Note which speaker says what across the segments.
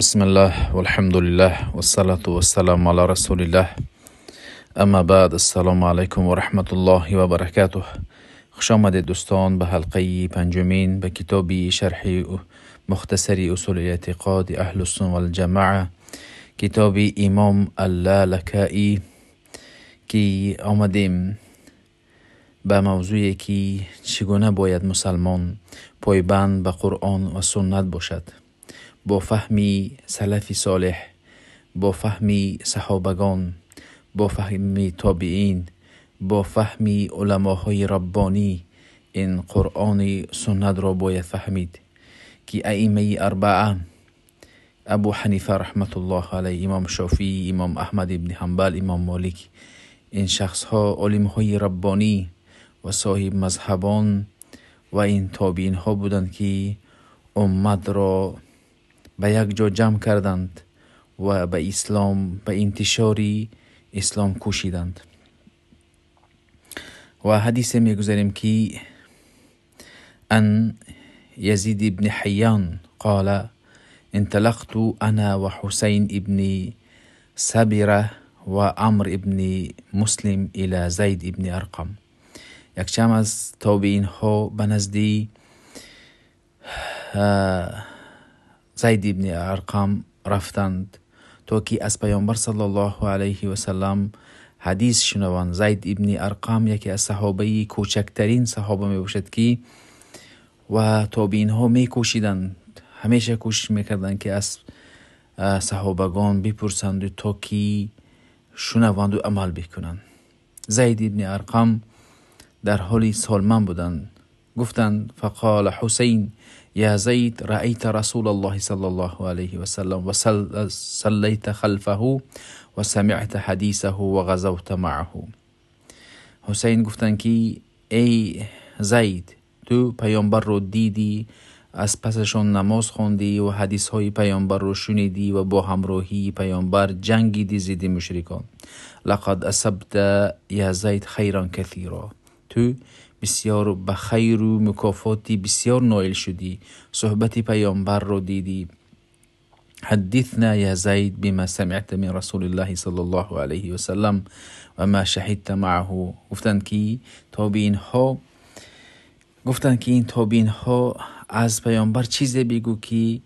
Speaker 1: بسم الله والحمد لله والصلاة والسلام على رسول الله. اما بعد، السلام علیکم و رحمت الله و برکاته. خوش آمدید دوستان به حلقه پنجمین به کتابی شرح مختصری اصول اعتقاد اهل السنة والجماعه، کتاب امام اللالکائی، که آمدیم به موضوعی که چگونه باید مسلمان پایبند به قرآن و سنت باشد، با فهمی سلف صالح، با فهمی صحابگان، با فهمی تابعین، با فهمی علماهای ربانی. این قرآن سنت را باید فهمید که ائمه اربعه، ابو حنیفه رحمت الله علیه، امام شافعی، امام احمد ابن حنبل، امام مالک، این شخص ها علم های ربانی و صاحب مذهبان و این تابعین ها بودند که امت را به یک جا جمع کردند و به اسلام، به انتشار اسلام کوشیدند. و حدیث میگذاریم که ان یزید ابن حیان قال انطلقت انا و حسین ابن صبره و عمر ابن مسلم الى زید ابن ارقم. یک چم از تابعین ها به نزدی زید ابن ارقم رفتند تا که از پیامبر صلی الله علیه و سلم حدیث شنوند. زید ابن ارقم یکی از صحابه کوچکترین صحابه می باشد که و تابعین ها می کوشیدند، همیشه کوشش میکردند که از صحابگان بپرسند تا که شنوند و عمل بکنند. زید ابن ارقم در حال سالمند بودند. گفتند فقال حسین یا زید رأیت رسول الله صلی الله علیه و سلم و صلیت خلفه و سمعت حدیثه و غزوت معه. حسین گفتند که ای زید، تو پیامبر رو دیدی، از پسشون نماز خوندی و حدیث های پیامبر رو شنیدی و با همراهی پیامبر جنگیدی ضد مشرکان. لقد اصبت یا زید خیرا کثیرا، تو بسیار به خیر و مکافاتی بسیار نائل شدی، صحبت پیامبر رو دیدی. حدثنا یا زید بما سمعت من رسول الله صلی الله علیه و سلم و ما شهدت معه. گفتند که این تابعین ها از پیامبر چیزی بگو که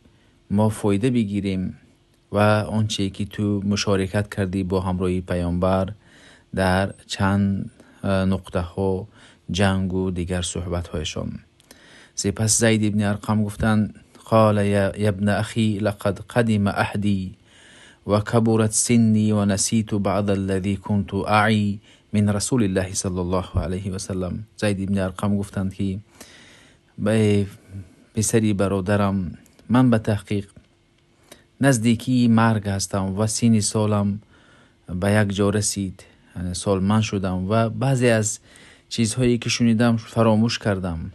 Speaker 1: ما فایده بگیریم و آنچه که تو مشارکت کردی با همراهی پیامبر در چند نقطه ها جنگ و دیگر صحبت هایشان. سپس زید ابن ارقم گفتند قال یا ابن اخی لقد قدم احدی و کبرت سنی و نسیت بعض الذی كنت اعی من رسول الله صلی الله علیه و سلم. زید ابن ارقم گفتند که پسری برادرم، من به تحقیق نزدیکی مرگ هستم و سن سالم به یک جا رسید، یعنی سالمند شدم و بعضی از چیزهایی که شنیدم فراموش کردم.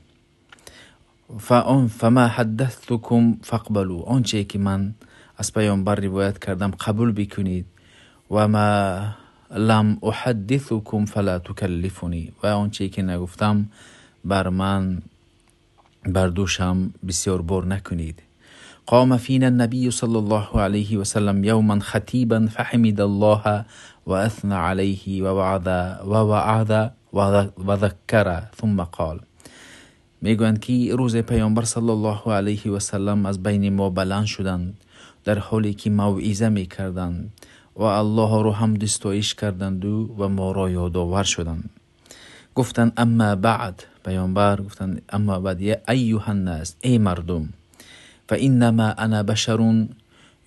Speaker 1: فما حدثتكم فاقبلوا، آنچه که من از پیامبر روایت کردم قبول بکنید. و ما لم احدثكم فلا تکلفونی، و آنچه که نگفتم بر من بر دوشم بسیار بار نکنید. قام فينا النبي صلى الله عليه وسلم يوما خطيبا فحمد الله وأثنى عليه ووعظ وذكر ثم قال. میگویند که روز پیامبر صلی الله علیه و سلم از بین ما بلند شدند در حالی که موعظه میکردند و الله را حمد و ستایش کردند و ما را یادآور شدند. گفتند اما بعد، پیامبر گفتند اما بعد، یا ایها الناس، ای مردم، فانما انا بشر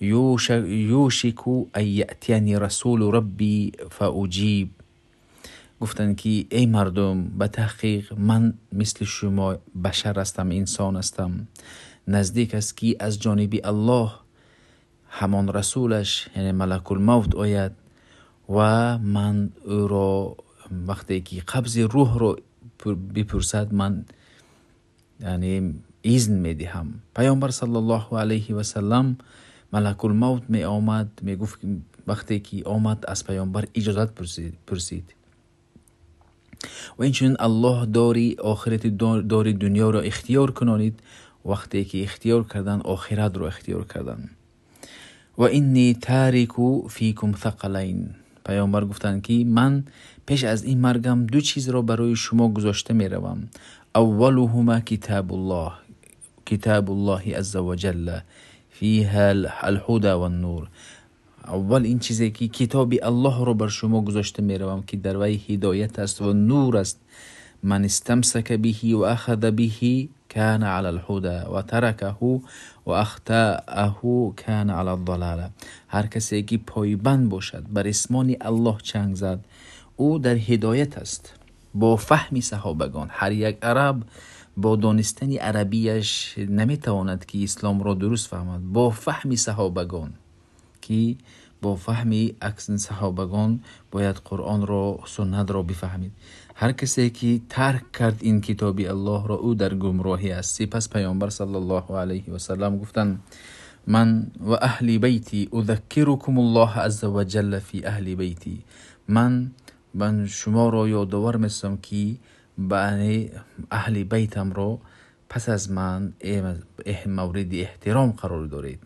Speaker 1: یوشک ان یأتینی رسول ربی فاجیب. گفتند که ای مردم، به تحقیق من مثل شما بشر هستم، انسان هستم. نزدیک است که از جانب الله همان رسولش یعنی ملک الموت آید و من او را وقتی که قبض روح رو بپرسد من یعنی اذن میدهم. پیامبر صلی الله علیه و سلم ملک الموت می آمد، می گفت وقتی که آمد از پیامبر اجازت پرسید. و اینچنین الله داری آخرت داری دنیا را اختیار کنانید. وقتی که اختیار کردن آخرت را اختیار کردن. و اینی تارک فیکم ثقلین. پیامبر گفتند که من پیش از این مرگم دو چیز را برای شما گذاشته می روم. اولهما کتاب الله عز وجل فیها الهدى والنور. اول این چیزی که کتاب الله رو بر شما گذاشته می روم که در وی هدایت است و نور است. من استمسک به و اخذ به کان علی الهدى و ترکه و اخطأه کان علی الضلاله. هر کسی که پایبند باشد بر اسمان الله چنگ زد او در هدایت است. با فهم صحابگان، هر یک عرب با دانستن عربیش نمیتواند که اسلام را درست فهمد. با فهم صحابگان که با فهم اکثر صحابگان باید قرآن را سنت را بفهمید. هر کسی که ترک کرد این کتاب الله را او در گمراهی است. سپس پیامبر صلی الله علیه و سلم گفتند من و اهل بیتی اذکرکم الله عز وجل فی اهل بیتی. من شما را یادآور می‌سازم که به اهل بیتم را پس از من مورد احترام قرار دارید.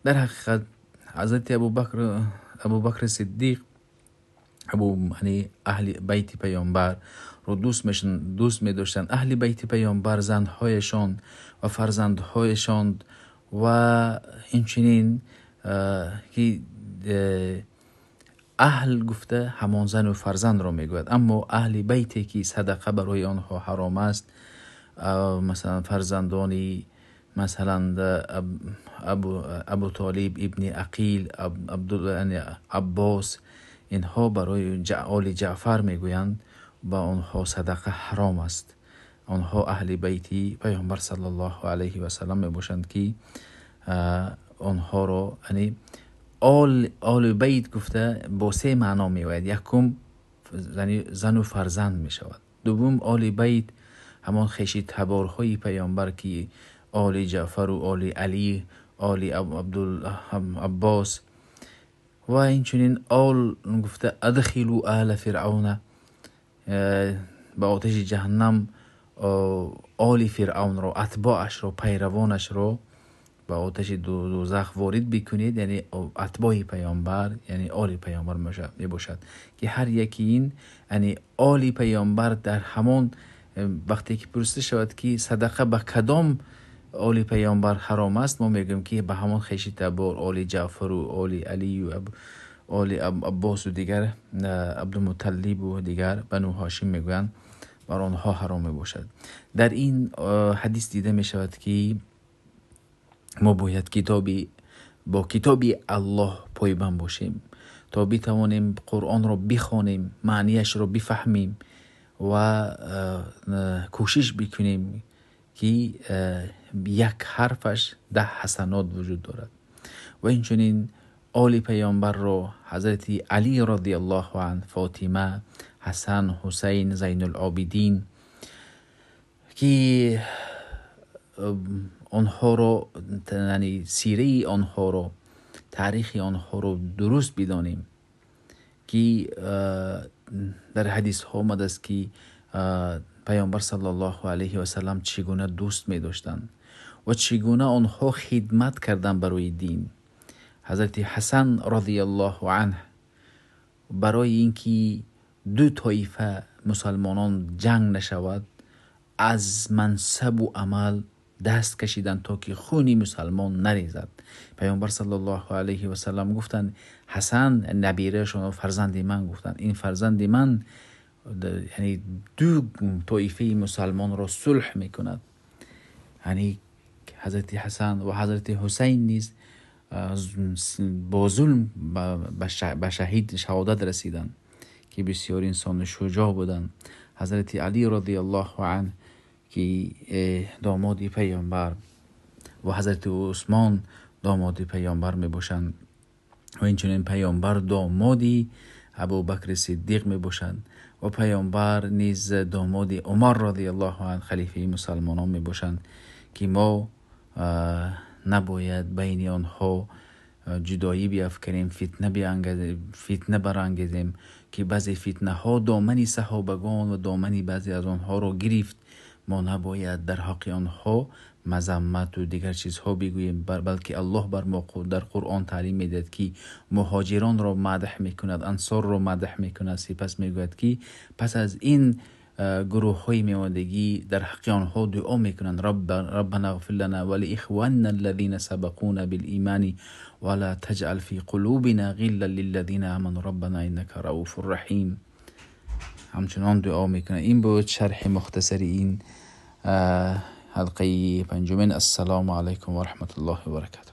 Speaker 1: در حقیقت حضرت ابوبکر صدیق یعنی اهل بیت پیامبر رو دوست می داشتن. اهل بیت پیامبر زنهایشان و فرزندهایشان و همچنین که اهل گفته همان زن و فرزند را میگوید، اما اهل بیتی که صدقه برای آنها حرام است، مثلا فرزندانی مثلا ابو طالب ابن عقیل، عباس، اینها برای آل جعفر میگویند با آنها صدقه حرام است. آنها اهل بیتی پیامبر صلی الله علیه و سلم میباشند که آنها را یعنی آل بیت گفته با سه معنا میآید. یکم زن و فرزند میشود. دوم آل بیت همان خیشی تبارهای پیامبر که آل جعفر و آل علی، آل عباس و اینچنین آل گفته ادخلوا آل فرعون، با آتش جهنم آل فرعون را، اتباعش را، پیروانش را با آتش دوزخ وارد بکنید. یعنی اتباع پیامبر یعنی آل پیامبر می باشد که هر یکی این یعنی آل پیامبر در همان وقتی که پرسیده شود که صدقه به کدام آل پیامبر حرام است، ما میگیم که به همان خیشی تبار آل جعفر و آل علی و آل عباس و دیگر عبدالمطلب و دیگر بنو هاشم میگویند بر آنها حرام می باشد. در این حدیث دیده می شود که ما باید با کتاب الله پایبند باشیم تا بتوانیم قرآن را بخوانیم، معنیش را بفهمیم و کوشش بکنیم که یک حرفش 10 حسنات وجود دارد. و اینچنین آل پیامبر را حضرت علی رضی الله عنه، فاطمه، حسن، حسین، زین العابدین که آنها را یعنی سیره آنها را، تاریخ آنها را درست بدانیم که در حدیث ها آمده است که پیامبر صلی الله علیه و سلم چگونه دوست می داشتند و چگونه آنها خدمت کردند برای دین. حضرت حسن رضی الله عنه برای اینکه دو طایفه مسلمانان جنگ نشود از منصب و عمل دست کشیدند تا که خونی مسلمان نریزد. پیامبر صلی الله علیه و سلم گفتند حسن نبیرهشون و فرزند من، گفتند این فرزند من یعنی دو طایفه مسلمان را صلح میکند. یعنی حضرت حسن و حضرت حسین نیز با ظلم به شهادت رسیدند که بسیار انسان شجاع بودند. حضرت علی رضی الله عنه که داماد پیامبر و حضرت عثمان داماد پیامبر می باشند و اینچنین پیامبر دامادی ابوبکر صدیق می باشند و پیامبر نیز داماد عمر رضی الله عنه خلیفه مسلمانان می باشند که ما نباید بین آنها جدایی بیافکنیم، فتنه برانگیزیم که بعضی فتنه ها دامن صحابگان و دامن بعضی از آنها را گرفت. ما نباید در حق آنها مذمت و دیگر چیزها بگوییم، بلکه الله بر ما در قرآن تعلیم میدهد که مهاجران را مدح میکند، انصار را مدح میکند. سپس میگوید که پس از این گروه های میوادگی در حق آنها دعا میکنند ربنا اغفر لنا ولاخواننا الذين سبقونا بالایمان ولا تجعل في قلوبنا غلا للذين آمنوا ربنا انك رؤوف رحیم. همچنان دعا میکنند. این بود شرح مختصر این حلقه 5. السلام علیکم و رحمت الله و برکاته.